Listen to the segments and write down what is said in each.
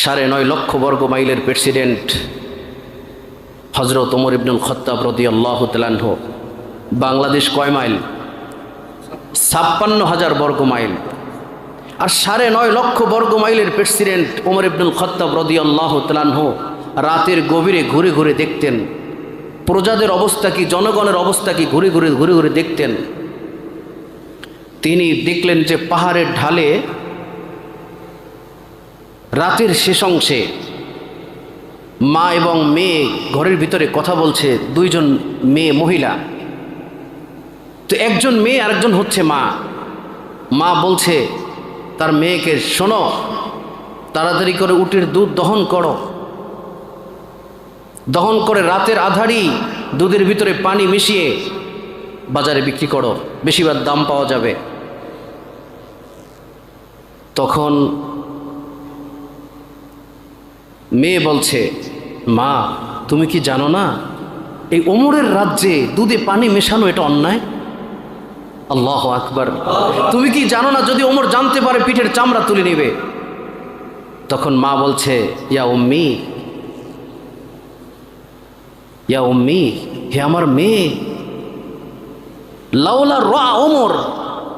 9.5 লক্ষ বর্গ মাইলের প্রেসিডেন্ট হযরত ওমর ইবনুল খাত্তাব রাদিয়াল্লাহু তাআলা আনহু। বাংলাদেশ কয় মাইল? 56,000 বর্গ মাইল। আর 9.5 লক্ষ বর্গ মাইলের প্রেসিডেন্ট ওমর ইবনুল খাত্তাব রাদিয়াল্লাহু তাআলা আনহু রাতের গভীরে ঘুরে ঘুরে দেখতেন প্রজাদের অবস্থা কি, জনগণের অবস্থা কি, ঘুরে ঘুরে দেখতেন। তিনি দেখলেন যে পাহাড়ের ঢালে রাতের শেষ অংশে মা এবং মেয়ে ঘরের ভিতরে কথা বলছে, দুইজন মেয়ে মহিলা। তো একজন মেয়ে আরেকজন হচ্ছে মা। মা বলছে তার মেয়েকে, শোনো, তাড়াতাড়ি করে উটের দুধ দহন করো, দহন করে রাতের আধারি দুধের ভিতরে পানি মিশিয়ে বাজারে বিক্রি করো, বেশিবার দাম পাওয়া যাবে। তখন মেয়ে বলছে, মা তুমি কি জানো না এই ওমরের রাজ্যে দুধে পানি মেশানো এটা অন্যায়? আল্লাহু আকবার। তুমি কি জানো না যদি ওমর জানতে পারে পিঠের চামড়া তুলে নেবে? তখন মা বলছে, ইয়া উম্মি, ইয়া উম্মি, হে আমার মেয়ে, লাউলা রা ওমর,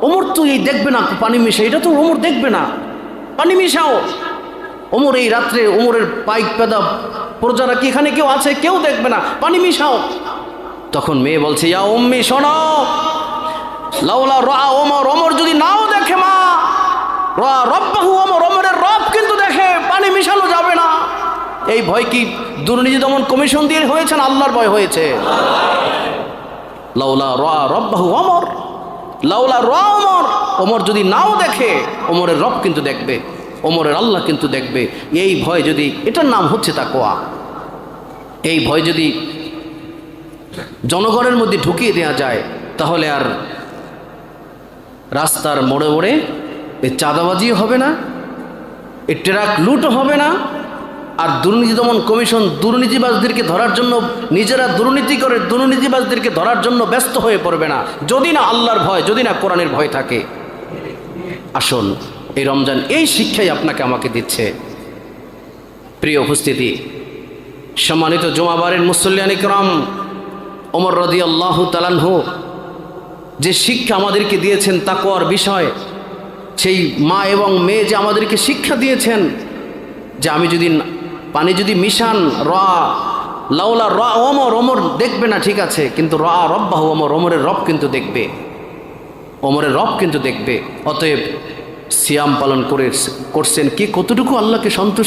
ওমর তো এই দেখবে না পানি মিশাই, এটা তো ওমর দেখবে না, পানি মিশাও। ওমর এই রাত্রে, ওমরের পাইক পেদা প্রজারা কি এখানে কেউ আছে? কেউ দেখবে না, পানি মিশাও। তখন মেয়ে বলছে, ইয়া উম্মি শোনো, লাউলা রা ওমর, ওমর যদি নাও দেখে মা, রা রব্বাহু, ওমর ওমরের রব কিন্তু দেখে, পানি মিশানো যাবে না। এই ভয় কি দুর্নীতি দমন কমিশন দিয়ে হয়েছে না আল্লাহর ভয় হয়েছে? লাউলা রা রব্বাহু ওমর, লাউলা রা ওমর, ওমর যদি নাও দেখে ওমরের রব কিন্তু দেখবে, ওমরের আল্লাহ কিন্তু দেখবে। এই ভয় যদি, এটার নাম হচ্ছে তাকওয়া, এই ভয় যদি জনগণের মধ্যে ঢুকিয়ে দেওয়া যায় তাহলে আর রাস্তার মোড়ে মোড়ে এই চাঁদাবাজিও হবে না, এই ট্রাক লুটও হবে না। আর দুর্নীতি দমন কমিশন দুর্নীতিবাজদেরকে ধরার জন্য, নিজেরা দুর্নীতি করে দুর্নীতিবাজদেরকে ধরার জন্য ব্যস্ত হয়ে পড়বে না, যদি না আল্লাহর ভয়, যদি না কোরআনের ভয় থাকে। আসুন, এই রমজান এই শিক্ষাই আপনাকে আমাকে দিচ্ছে। প্রিয় উপস্থিতি, সম্মানিত জুমাবারের মুসল্লিয়ান ইকরাম, ওমর রাদিয়াল্লাহু তাআলা আনহু যে শিক্ষা আমাদেরকে দিয়েছেন তাকওয়ার বিষয়, সেই মা এবং মেয়ে যে আমাদেরকে শিক্ষা দিয়েছেন যে আমি যদি পানি যদি মিশান, রা লাউলা রা ওমর, ওমর দেখবে না ঠিক আছে, কিন্তু রা রব্বাহু ওমর, ওমরের রব কিন্তু দেখবে, ওমরের রব কিন্তু দেখবে। অতএব সিয়াম পালন করছেন কি, কতটুকু আল্লাহকে সন্তুষ্ট